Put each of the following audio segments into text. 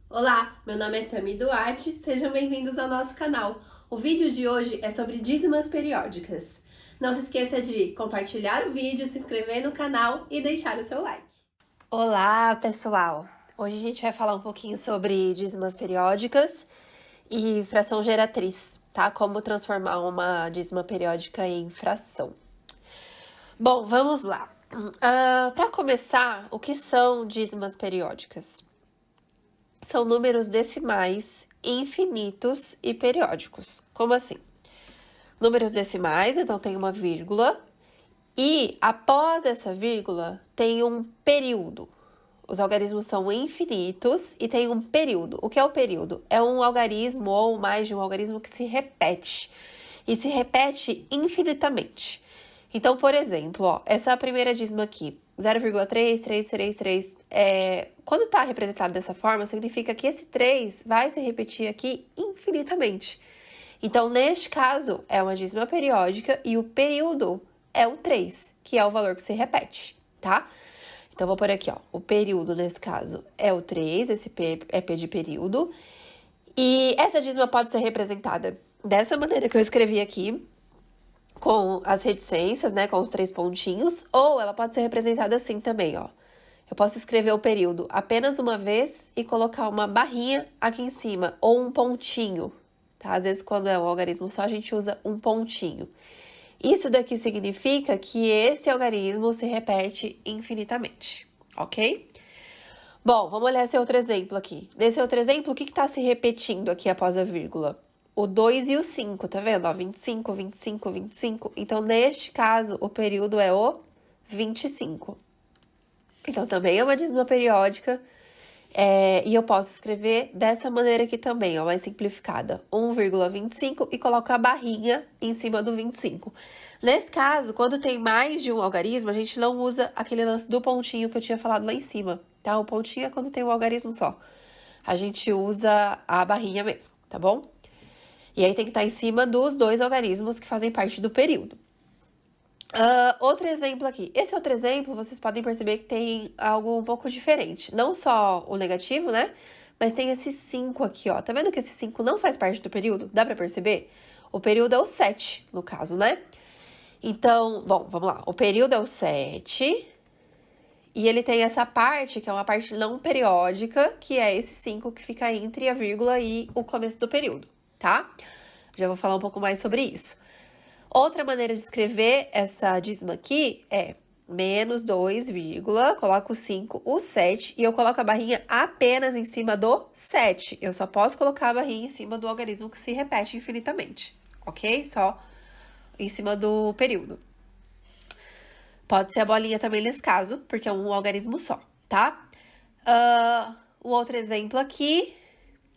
Olá, meu nome é Tami Duarte, sejam bem-vindos ao nosso canal. O vídeo de hoje é sobre dízimas periódicas. Não se esqueça de compartilhar o vídeo, se inscrever no canal e deixar o seu like. Olá, pessoal! Hoje a gente vai falar um pouquinho sobre dízimas periódicas e fração geratriz, tá? Como transformar uma dízima periódica em fração. Bom, vamos lá. Para começar, o que são dízimas periódicas? São números decimais infinitos e periódicos. Como assim? Números decimais, então tem uma vírgula, e após essa vírgula tem um período. Os algarismos são infinitos e tem um período. O que é o período? É um algarismo ou mais de um algarismo que se repete. E se repete infinitamente. Então, por exemplo, ó, essa primeira dízima aqui, 0,3333, quando está representado dessa forma, significa que esse 3 vai se repetir aqui infinitamente. Então, neste caso, é uma dízima periódica e o período é o 3, que é o valor que se repete, tá? Então, vou pôr aqui, ó, o período, nesse caso, é o 3, esse P é P de período. E essa dízima pode ser representada dessa maneira que eu escrevi aqui, com as reticências, né, com os 3 pontinhos, ou ela pode ser representada assim também, ó. Eu posso escrever o período apenas uma vez e colocar uma barrinha aqui em cima, ou um pontinho, tá? Às vezes, quando é um algarismo só, a gente usa um pontinho. Isso daqui significa que esse algarismo se repete infinitamente, ok? Bom, vamos olhar esse outro exemplo aqui. Nesse outro exemplo, o que está se repetindo aqui após a vírgula? O 2 e o 5, tá vendo? Ó, 25, 25, 25. Então, neste caso, o período é o 25. Então, também é uma dízima periódica. E eu posso escrever dessa maneira aqui também, ó, mais simplificada. 1,25 e coloco a barrinha em cima do 25. Nesse caso, quando tem mais de um algarismo, a gente não usa aquele lance do pontinho que eu tinha falado lá em cima, tá? O pontinho é quando tem um algarismo só. A gente usa a barrinha mesmo, tá bom? E aí tem que estar em cima dos 2 algarismos que fazem parte do período. Outro exemplo aqui. Esse outro exemplo, vocês podem perceber que tem algo um pouco diferente. Não só o negativo, né? Mas tem esse 5 aqui, ó. Tá vendo que esse 5 não faz parte do período? Dá pra perceber? O período é o 7, no caso, né? Então, bom, vamos lá. O período é o 7. E ele tem essa parte, que é uma parte não periódica, que é esse 5 que fica entre a vírgula e o começo do período, tá? Já vou falar um pouco mais sobre isso. Outra maneira de escrever essa dízima aqui é menos 2, coloco o 5, o 7, e eu coloco a barrinha apenas em cima do 7. Eu só posso colocar a barrinha em cima do algarismo que se repete infinitamente, ok? Só em cima do período. Pode ser a bolinha também nesse caso, porque é um algarismo só, tá? O outro exemplo aqui,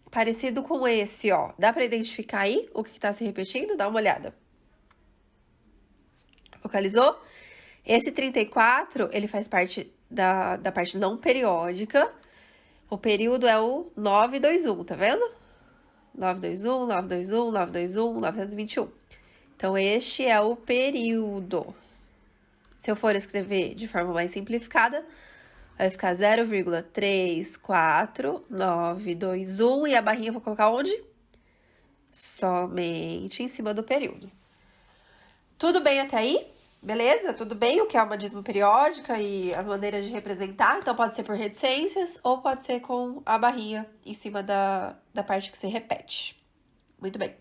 parecido com esse, ó. Dá pra identificar aí o que tá se repetindo? Dá uma olhada. Localizou? Esse 34, ele faz parte da parte não periódica. O período é o 921, tá vendo? 921, 921, 921, 921. Então, este é o período. Se eu for escrever de forma mais simplificada, vai ficar 0,34921 e a barrinha eu vou colocar onde? Somente em cima do período. Tudo bem até aí? Beleza? Tudo bem o que é uma dízima periódica e as maneiras de representar? Então, pode ser por reticências ou pode ser com a barrinha em cima da parte que se repete. Muito bem.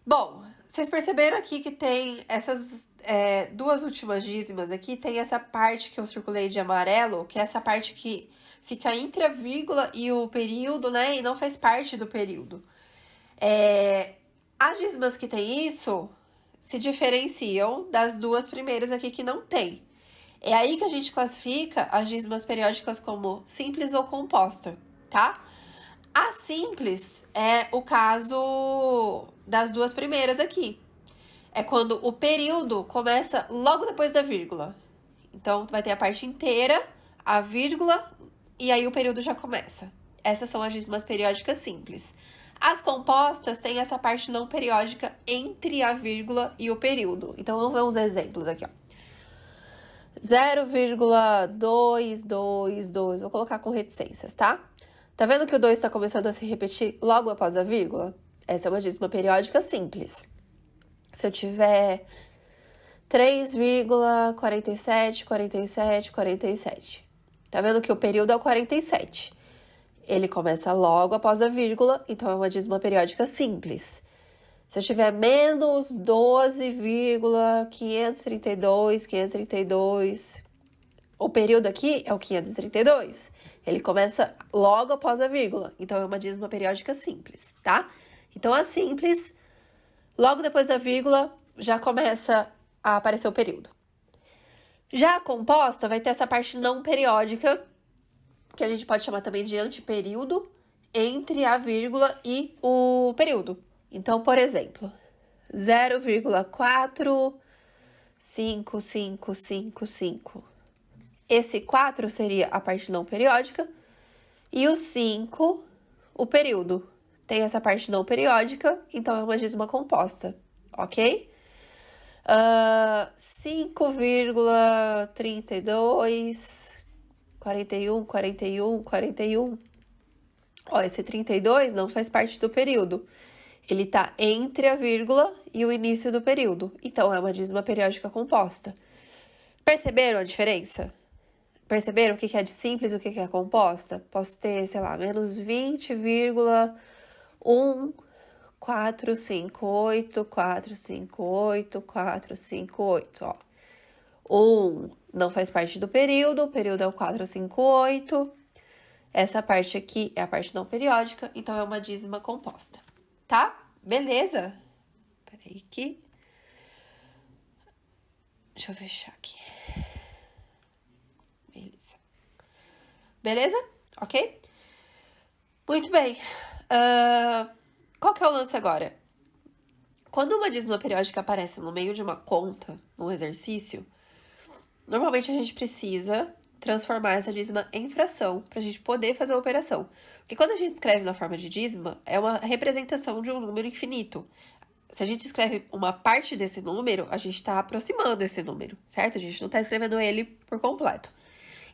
Bom, vocês perceberam aqui que tem essas duas últimas dízimas aqui, tem essa parte que eu circulei de amarelo, que é essa parte que fica entre a vírgula e o período, né? E não faz parte do período. As dízimas que tem isso se diferenciam das duas primeiras aqui que não tem. É aí que a gente classifica as dízimas periódicas como simples ou composta, tá? A simples é o caso das duas primeiras aqui. É quando o período começa logo depois da vírgula. Então, vai ter a parte inteira, a vírgula, e aí o período já começa. Essas são as dízimas periódicas simples. As compostas têm essa parte não periódica entre a vírgula e o período. Então, vamos ver uns exemplos aqui, ó. 0,222, vou colocar com reticências, tá? Tá vendo que o 2 está começando a se repetir logo após a vírgula? Essa é uma dízima periódica simples. Se eu tiver 3,47, 47, 47. Tá vendo que o período é o 47. Ele começa logo após a vírgula, então é uma dízima periódica simples. Se eu tiver menos 12,532, 532, o período aqui é o 532. Ele começa logo após a vírgula, então é uma dízima periódica simples, tá? Então a simples, logo depois da vírgula, já começa a aparecer o período. Já a composta vai ter essa parte não periódica, que a gente pode chamar também de antiperíodo, entre a vírgula e o período. Então, por exemplo, 0,45555. Esse 4 seria a parte não periódica e o 5, o período. Tem essa parte não periódica, então é uma dízima composta, ok? 5,32, 41, 41, 41. Ó, esse 32 não faz parte do período. Ele tá entre a vírgula e o início do período. Então, é uma dízima periódica composta. Perceberam a diferença? Perceberam o que é de simples e o que é composta? Posso ter, sei lá, menos 20,1458, 458, 458, ó. 1 não faz parte do período, o período é o 458. Essa parte aqui é a parte não periódica, então é uma dízima composta, tá? Beleza? Peraí que... Deixa eu fechar aqui. Beleza. Beleza? Ok? Muito bem. Qual que é o lance agora? Quando uma dízima periódica aparece no meio de uma conta, num exercício, normalmente a gente precisa transformar essa dízima em fração para a gente poder fazer a operação. Porque quando a gente escreve na forma de dízima, é uma representação de um número infinito. Se a gente escreve uma parte desse número, a gente está aproximando esse número, certo? A gente não está escrevendo ele por completo.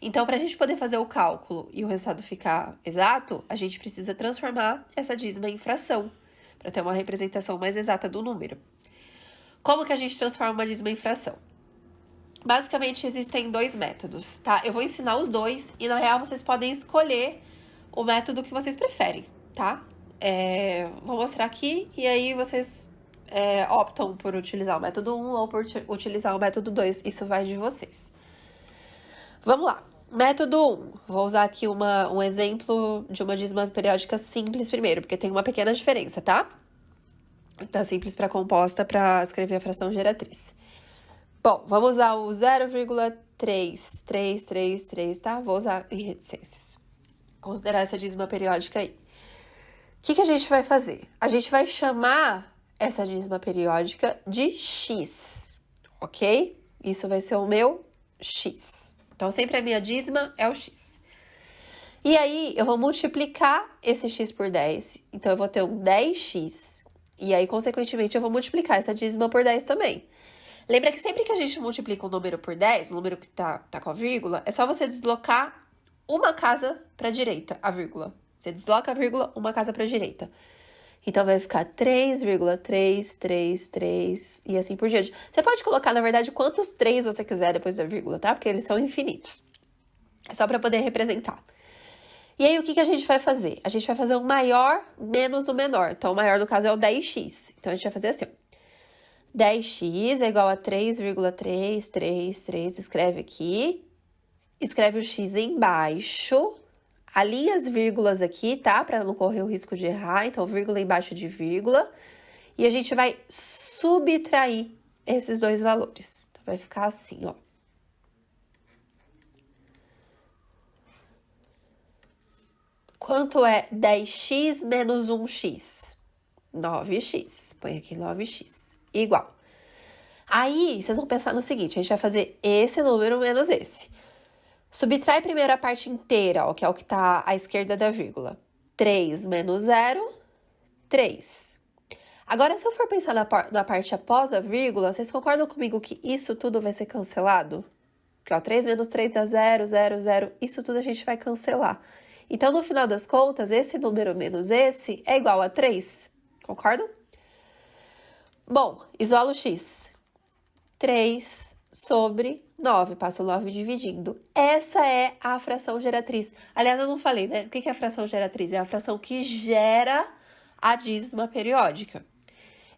Então, para a gente poder fazer o cálculo e o resultado ficar exato, a gente precisa transformar essa dízima em fração, para ter uma representação mais exata do número. Como que a gente transforma uma dízima em fração? Basicamente, existem 2 métodos, tá? Eu vou ensinar os 2 e, na real, vocês podem escolher o método que vocês preferem, tá? Vou mostrar aqui e aí vocês optam por utilizar o método 1 ou por utilizar o método 2. Isso vai de vocês. Vamos lá. Método 1. Vou usar aqui um exemplo de uma dízima periódica simples primeiro, porque tem uma pequena diferença, tá? Tá simples para composta para escrever a fração geratriz. Bom, vamos usar o 0,3333, tá? Vou usar em reticências. Considerar essa dízima periódica aí. O que a gente vai fazer? A gente vai chamar essa dízima periódica de x, ok? Isso vai ser o meu x. Então, sempre a minha dízima é o x. E aí, eu vou multiplicar esse x por 10. Então, eu vou ter um 10x. E aí, consequentemente, eu vou multiplicar essa dízima por 10 também. Lembra que sempre que a gente multiplica um número por 10, o número que tá com a vírgula, é só você deslocar uma casa para a direita, a vírgula. Você desloca a vírgula, uma casa para a direita. Então, vai ficar 3,333 e assim por diante. Você pode colocar, na verdade, quantos 3 você quiser depois da vírgula, tá? Porque eles são infinitos. É só para poder representar. E aí, o que a gente vai fazer? A gente vai fazer o maior menos o menor. Então, o maior, no caso, é o 10x. Então, a gente vai fazer assim, ó. 10x é igual a 3,333, escreve aqui. Escreve o x embaixo. Alinha as vírgulas aqui, tá? Para não correr o risco de errar. Então, vírgula embaixo de vírgula. E a gente vai subtrair esses 2 valores. Então, vai ficar assim, ó. Quanto é 10x menos 1x? 9x. Põe aqui 9x. Igual. Aí, vocês vão pensar no seguinte, a gente vai fazer esse número menos esse. Subtrai primeiro a parte inteira, ó, que é o que tá à esquerda da vírgula. 3 menos 0, 3. Agora, se eu for pensar na parte após a vírgula, vocês concordam comigo que isso tudo vai ser cancelado? Que, ó, 3 menos 3 dá 0, 0, 0. Isso tudo a gente vai cancelar. Então, no final das contas, esse número menos esse é igual a 3. Concordam? Bom, isolo x. 3 sobre 9. Passa o 9 dividindo. Essa é a fração geratriz. Aliás, eu não falei, né? O que é a fração geratriz? É a fração que gera a dízima periódica.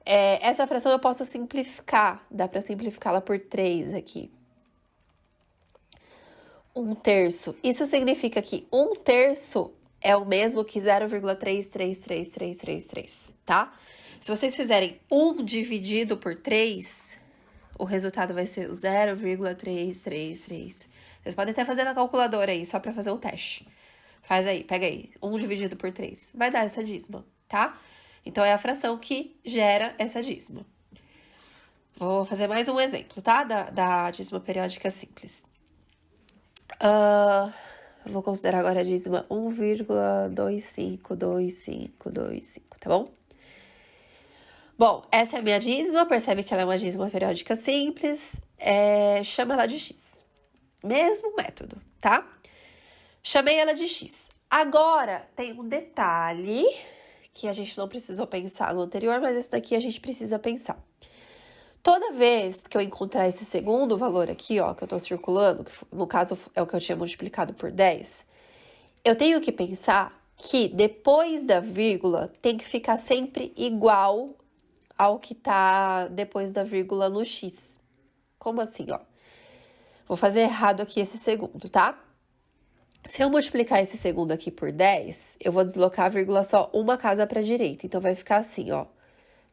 Essa fração eu posso simplificar. Dá para simplificá-la por 3 aqui. 1/3. Isso significa que 1/3 é o mesmo que 0,33333, tá? Se vocês fizerem 1 dividido por 3, o resultado vai ser o 0,333. Vocês podem até fazer na calculadora aí, só para fazer um teste. Faz aí, pega aí, 1 dividido por 3. Vai dar essa dízima, tá? Então, é a fração que gera essa dízima. Vou fazer mais um exemplo, tá? Da dízima periódica simples. Vou considerar agora a dízima 1,2525525, tá bom? Bom, essa é a minha dízima, percebe que ela é uma dízima periódica simples, chama ela de x. Mesmo método, tá? Chamei ela de x. Agora, tem um detalhe que a gente não precisou pensar no anterior, mas esse daqui a gente precisa pensar. Toda vez que eu encontrar esse segundo valor aqui, ó, que eu tô circulando, que no caso é o que eu tinha multiplicado por 10, eu tenho que pensar que depois da vírgula tem que ficar sempre igual ao que tá depois da vírgula no x. Como assim, ó? Vou fazer errado aqui esse segundo, tá? Se eu multiplicar esse segundo aqui por 10, eu vou deslocar a vírgula só uma casa para a direita. Então, vai ficar assim, ó.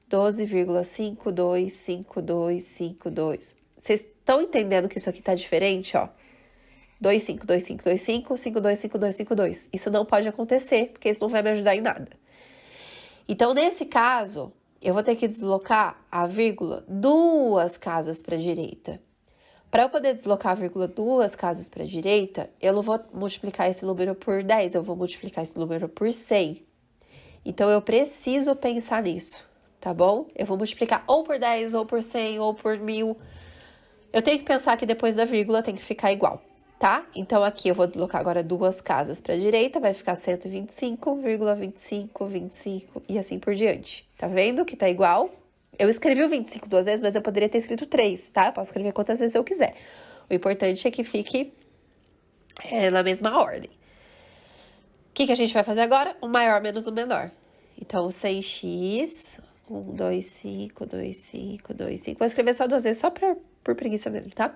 12,525252. Vocês estão entendendo que isso aqui tá diferente, ó? 252525, 525252. Isso não pode acontecer, porque isso não vai me ajudar em nada. Então, nesse caso, eu vou ter que deslocar a vírgula 2 casas para a direita. Para eu poder deslocar a vírgula 2 casas para a direita, eu não vou multiplicar esse número por 10, eu vou multiplicar esse número por 100. Então, eu preciso pensar nisso. Tá bom? Eu vou multiplicar ou por 10, ou por 100, ou por 1000. Eu tenho que pensar que depois da vírgula tem que ficar igual, tá? Então, aqui eu vou deslocar agora 2 casas para a direita, vai ficar 125,25, e assim por diante. Tá vendo que tá igual? Eu escrevi o 25 2 vezes, mas eu poderia ter escrito 3, tá? Eu posso escrever quantas vezes eu quiser. O importante é que fique na mesma ordem. O que a gente vai fazer agora? O maior menos o menor. Então, 100x... 1, 2, 5, 2, 5, 2, 5. Vou escrever só 2 vezes, só por preguiça mesmo, tá?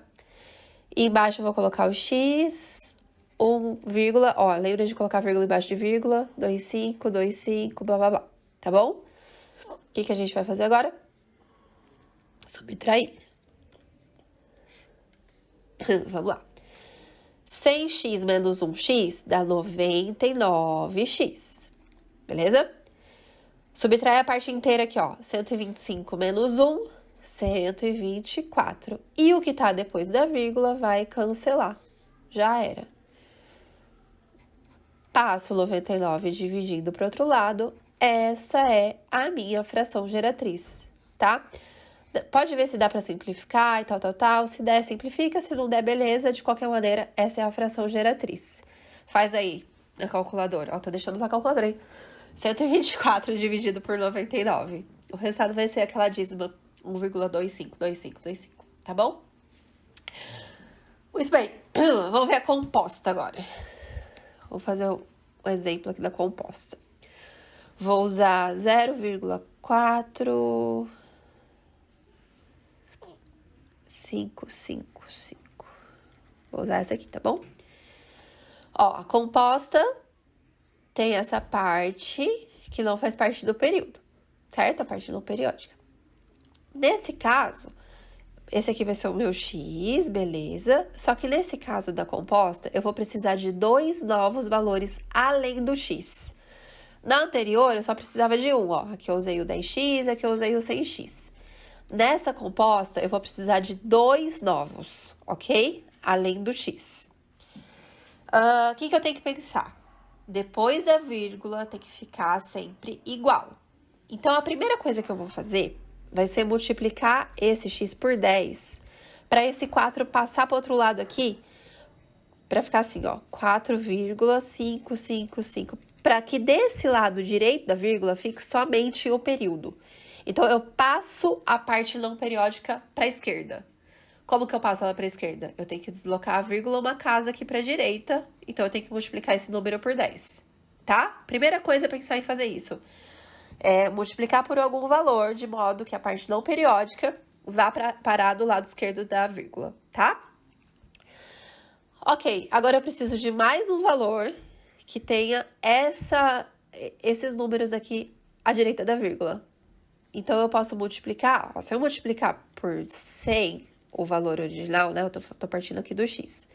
E embaixo eu vou colocar o x, 1, vírgula. Ó, lembra de colocar vírgula embaixo de vírgula. 2, 5, 2, 5, blá, blá, blá. Tá bom? O que a gente vai fazer agora? Subtrair. Vamos lá. 100x menos 1x dá 99x. Beleza? Subtrai a parte inteira aqui, ó. 125 menos 1, 124. E o que tá depois da vírgula vai cancelar. Já era. Passo 99 dividindo para o outro lado. Essa é a minha fração geratriz, tá? Pode ver se dá para simplificar e tal, tal, tal. Se der, simplifica. Se não der, beleza. De qualquer maneira, essa é a fração geratriz. Faz aí na calculadora. Ó, tô deixando na calculadora, hein? 124 dividido por 99. O resultado vai ser aquela dízima 1,252525, tá bom? Muito bem. Vamos ver a composta agora. Vou fazer um exemplo aqui da composta. Vou usar 0,4555. Vou usar essa aqui, tá bom? Ó, a composta tem essa parte que não faz parte do período, certo? A parte não periódica. Nesse caso, esse aqui vai ser o meu x, beleza? Só que nesse caso da composta, eu vou precisar de 2 novos valores além do x. Na anterior, eu só precisava de um, ó. Aqui eu usei o 10x, aqui eu usei o 100x. Nessa composta, eu vou precisar de 2 novos, ok? Além do x. O que eu tenho que pensar? Depois da vírgula, tem que ficar sempre igual. Então, a primeira coisa que eu vou fazer vai ser multiplicar esse x por 10, para esse 4 passar para o outro lado aqui, Pra ficar assim, ó, 4,555. Pra que desse lado direito da vírgula fique somente o período. Então, eu passo a parte não periódica pra esquerda. Como que eu passo ela pra esquerda? Eu tenho que deslocar a vírgula uma casa aqui pra direita. Então, eu tenho que multiplicar esse número por 10, tá? Primeira coisa é pensar em fazer isso. É multiplicar por algum valor, de modo que a parte não periódica vá parar do lado esquerdo da vírgula, tá? Ok, agora eu preciso de mais um valor que tenha esses números aqui à direita da vírgula. Então, eu posso multiplicar, ó, se eu multiplicar por 100, o valor original, né? Eu tô partindo aqui do x.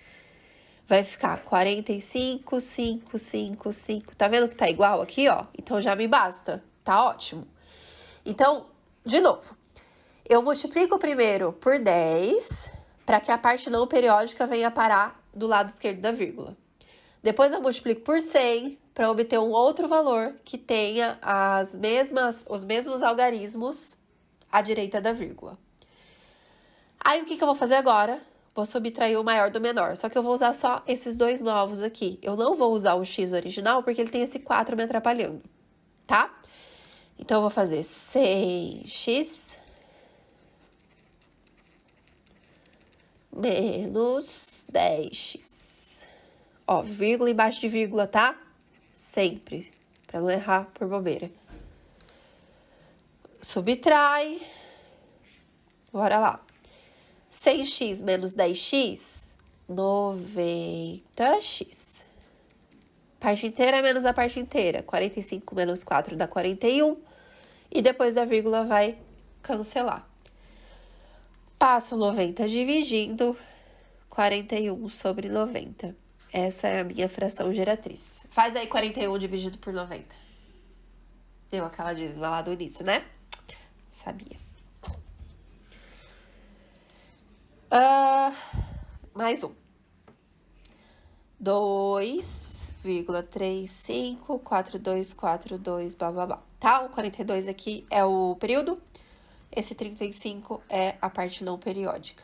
Vai ficar 45,555. Tá vendo que tá igual aqui, ó? Então, já me basta. Tá ótimo. Então, de novo. Eu multiplico primeiro por 10, para que a parte não periódica venha parar do lado esquerdo da vírgula. Depois, eu multiplico por 100, para obter um outro valor que tenha os mesmos algarismos à direita da vírgula. Aí, o que eu vou fazer agora? Vou subtrair o maior do menor, só que eu vou usar só esses dois novos aqui. Eu não vou usar o x original, porque ele tem esse 4 me atrapalhando, tá? Então, eu vou fazer 100x menos 10x. Ó, vírgula embaixo de vírgula, tá? Sempre, pra não errar por bobeira. Subtrai. Bora lá. 100x menos 10x, 90x. Parte inteira menos a parte inteira. 45 menos 4 dá 41. E depois da vírgula vai cancelar. Passo 90 dividindo 41 sobre 90. Essa é a minha fração geratriz. Faz aí 41 dividido por 90. Deu aquela dízima lá do início, né? Sabia. Mais um. 2,354242, blá, blá, blá. Tá? O 42 aqui é o período. Esse 35 é a parte não periódica.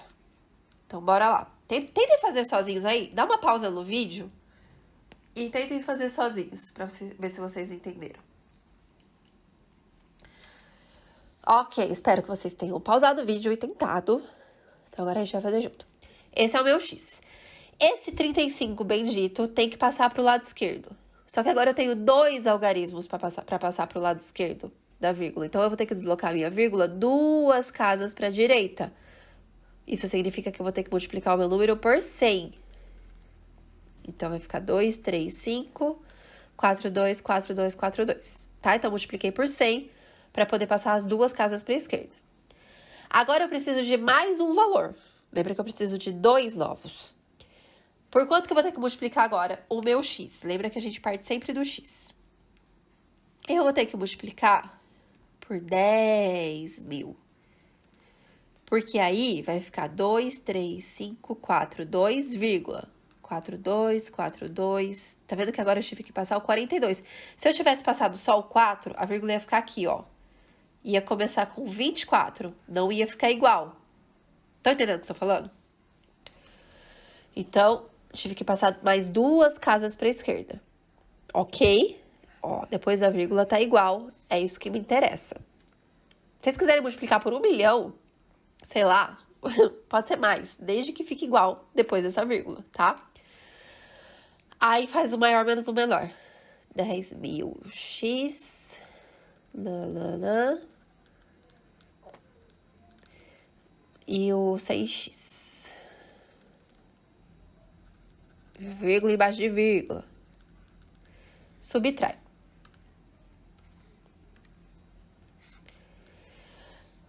Então, bora lá. Tentem fazer sozinhos aí. Dá uma pausa no vídeo e tentem fazer sozinhos, pra ver se vocês entenderam. Ok, espero que vocês tenham pausado o vídeo e tentado. Então, agora a gente vai fazer junto. Esse é o meu x. Esse 35 bendito tem que passar para o lado esquerdo. Só que agora eu tenho dois algarismos para passar para o lado esquerdo da vírgula. Então, eu vou ter que deslocar a minha vírgula 2 casas para a direita. Isso significa que eu vou ter que multiplicar o meu número por 100. Então, vai ficar 2, 3, 5, 4, 2, 4, 2, 4, 2. Tá? Então, multipliquei por 100 para poder passar as 2 casas para a esquerda. Agora, eu preciso de mais um valor. Lembra que eu preciso de 2 novos. Por quanto que eu vou ter que multiplicar agora? O meu x. Lembra que a gente parte sempre do x. Eu vou ter que multiplicar por 10.000. Porque aí vai ficar 2, 3, 5, 4, 2, vírgula. 4, 2, 4, 2. Tá vendo que agora eu tive que passar o 42. Se eu tivesse passado só o 4, a vírgula ia ficar aqui, ó. Ia começar com 24. Não ia ficar igual. Estão entendendo o que eu tô falando? Então, tive que passar mais 2 casas para a esquerda. Ok? Ó, depois da vírgula tá igual. É isso que me interessa. Se vocês quiserem multiplicar por 1 milhão, sei lá, pode ser mais. Desde que fique igual depois dessa vírgula, tá? Aí faz o maior menos o menor. 10.000x. E o 100x. Vírgula embaixo de vírgula. Subtrai.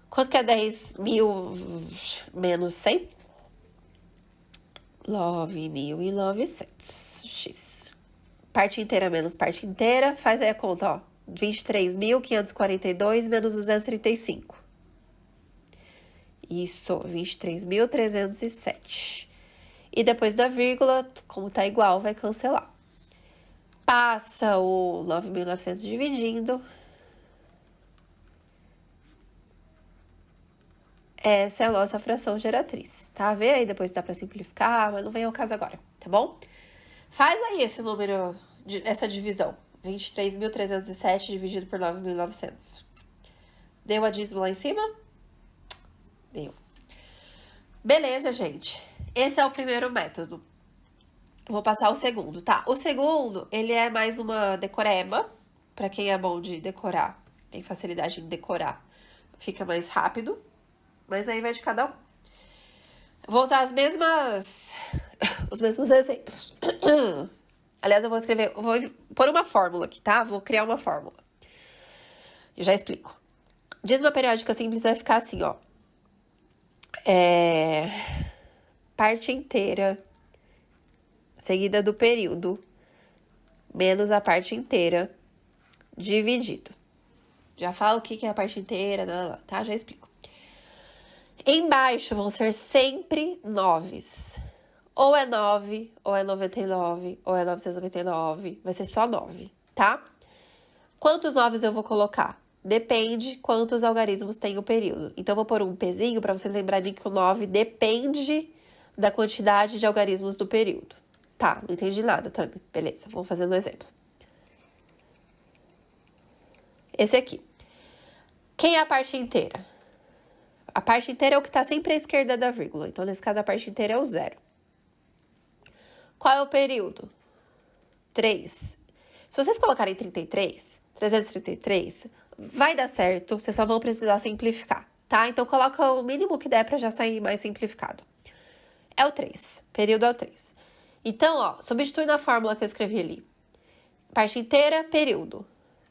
Quanto que é 10.000 menos 100? 9.900. X. Parte inteira menos parte inteira. Faz aí a conta, ó. 23.542 menos 235. Isso, 23.307. E depois da vírgula, como tá igual, vai cancelar. Passa o 9.900 dividindo. Essa é a nossa fração geratriz, tá? Vê aí, depois dá pra simplificar, mas não vem ao caso agora, tá bom? Faz aí esse número, essa divisão. 23.307 dividido por 9.900. Deu a dízimo lá em cima? Deu. Beleza, gente. Esse é o primeiro método. Vou passar o segundo, tá? O segundo, ele é mais uma decoreba. Pra quem é bom de decorar, tem facilidade em decorar, fica mais rápido. Mas aí vai de cada um. Vou usar os mesmos exemplos. Aliás, eu vou pôr uma fórmula aqui, tá? Vou criar uma fórmula. Eu já explico. Dízima periódica simples vai ficar assim, ó. Parte inteira seguida do período menos a parte inteira dividido. Já falo o que é a parte inteira, tá? Já explico. Embaixo vão ser sempre noves. Ou é 9, ou é 99, ou é 999. Vai ser só 9, tá? Quantos noves eu vou colocar? Depende quantos algarismos tem o período. Então, eu vou pôr um pezinho para vocês lembrarem que o 9 depende da quantidade de algarismos do período. Tá, não entendi nada também. Beleza, vamos fazendo um exemplo. Esse aqui. Quem é a parte inteira? A parte inteira é o que está sempre à esquerda da vírgula. Então, nesse caso, a parte inteira é o 0. Qual é o período? 3. Se vocês colocarem 333, vai dar certo. Vocês só vão precisar simplificar, tá? Então, coloca o mínimo que der para já sair mais simplificado. É o 3. Período é o 3. Então, ó, substitui na fórmula que eu escrevi ali. Parte inteira, período.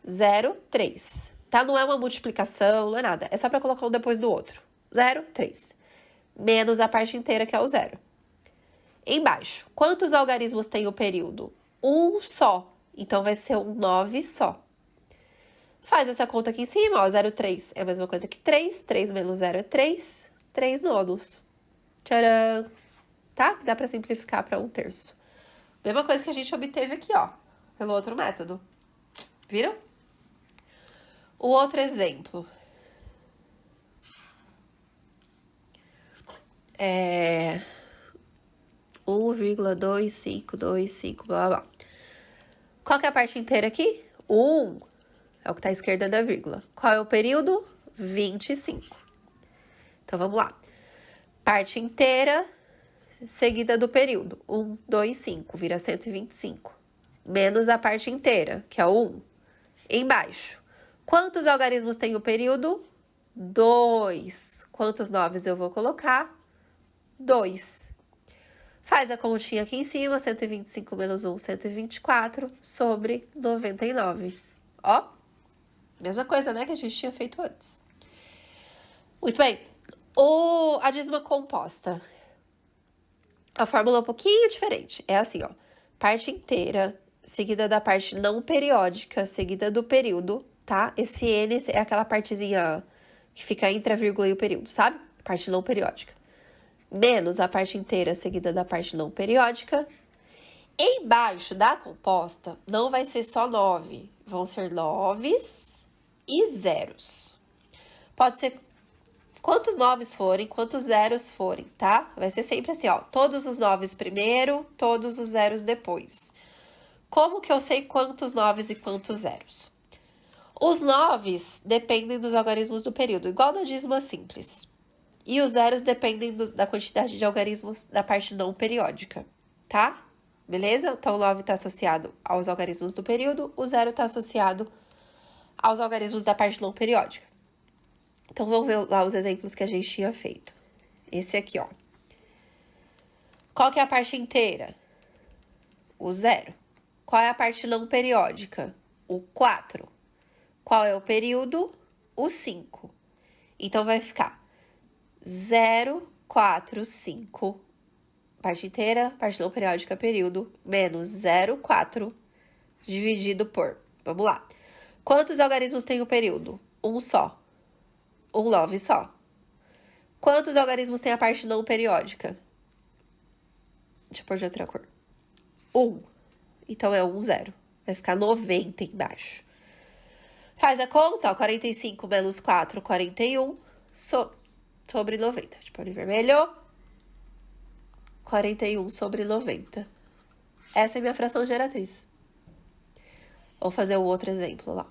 0, 3. Tá? Não é uma multiplicação, não é nada. É só para colocar um depois do outro. 0, 3. Menos a parte inteira, que é o 0. Embaixo, quantos algarismos tem o período? Um só. Então, vai ser um 9 só. Faz essa conta aqui em cima, ó. 0,3 é a mesma coisa que 3. 3 menos 0 é 3. 3 nonos. Tcharam! Tá? Dá pra simplificar para 1/3. Mesma coisa que a gente obteve aqui, ó. Pelo outro método. Viram? O outro exemplo. 1,2525, blá, blá, blá. Qual que é a parte inteira aqui? 1 é o que tá à esquerda da vírgula. Qual é o período? 25. Então, vamos lá. Parte inteira seguida do período. 1, 2, 5, vira 125. Menos a parte inteira, que é o 1. Embaixo. Quantos algarismos tem o período? 2. Quantos noves eu vou colocar? 2. Faz a continha aqui em cima, 125 menos 1, 124, sobre 99. Ó, mesma coisa, né, que a gente tinha feito antes. Muito bem. A dízima composta. A fórmula é um pouquinho diferente. É assim, ó. Parte inteira, seguida da parte não periódica, seguida do período, tá? Esse N é aquela partezinha que fica entre a vírgula e o período, sabe? Parte não periódica. Menos a parte inteira seguida da parte não periódica. Embaixo da composta, não vai ser só 9. Vão ser 9s e zeros. Pode ser quantos 9s forem, quantos zeros forem, tá? Vai ser sempre assim, ó. Todos os 9s primeiro, todos os zeros depois. Como que eu sei quantos 9s e quantos zeros? Os 9s dependem dos algarismos do período, igual na dízima simples. E os zeros dependem da quantidade de algarismos da parte não periódica, tá? Beleza? Então, o 9 está associado aos algarismos do período, o 0 está associado aos algarismos da parte não periódica. Então, vamos ver lá os exemplos que a gente tinha feito. Esse aqui, ó. Qual que é a parte inteira? O 0. Qual é a parte não periódica? O 4. Qual é o período? O 5. Então, vai ficar 0, 4, 5, parte inteira, parte não periódica, período, menos 0, 4, dividido por. Vamos lá. Quantos algarismos tem o período? Um só. Um 9 só. Quantos algarismos tem a parte não periódica? Deixa eu pôr de outra cor. 1. Então, é 1, 0. Vai ficar 90 embaixo. Faz a conta, ó. 45 menos 4, 41. sobre 90. Tipo, em vermelho, 41 sobre 90. Essa é a minha fração geratriz. Vou fazer o outro exemplo lá.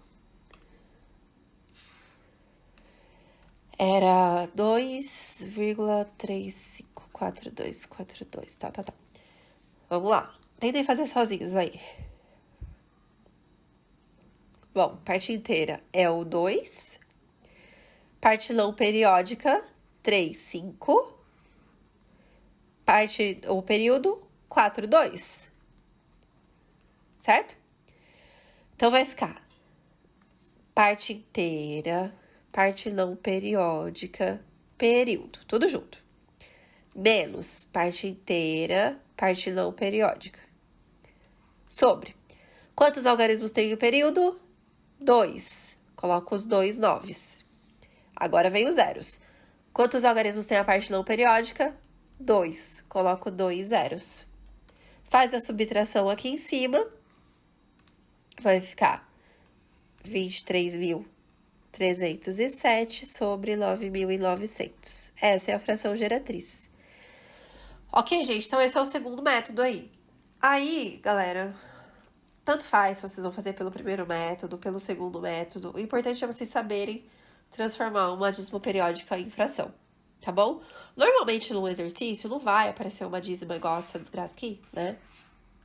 Era 2,354242. Tá. Vamos lá. Tentem fazer sozinhos aí. Bom, parte inteira é o 2. Partilão periódica, 3, 5. O período, 4, 2. Certo? Então, vai ficar parte inteira, partilão periódica, período, tudo junto. Menos parte inteira, partilão periódica. Sobre. Quantos algarismos tem o período? 2. Coloco os 2 noves. Agora vem os zeros. Quantos algarismos tem a partilão periódica? 2. Coloco 2 zeros. Faz a subtração aqui em cima. Vai ficar 23.307 sobre 9.900. Essa é a fração geratriz. Ok, gente? Então, esse é o segundo método aí. Aí, galera, tanto faz se vocês vão fazer pelo primeiro método, pelo segundo método. O importante é vocês saberem transformar uma dízima periódica em fração, tá bom? Normalmente, num exercício, não vai aparecer uma dízima igual essa desgraça aqui, né?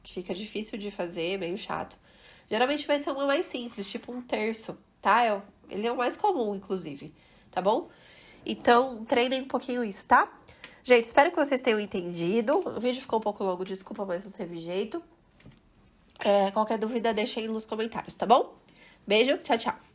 Que fica difícil de fazer, meio chato. Geralmente vai ser uma mais simples, tipo um terço, tá? Ele é o mais comum, inclusive, tá bom? Então, treinem um pouquinho isso, tá? Gente, espero que vocês tenham entendido. O vídeo ficou um pouco longo, desculpa, mas não teve jeito. Qualquer dúvida, deixem nos comentários, tá bom? Beijo, tchau, tchau.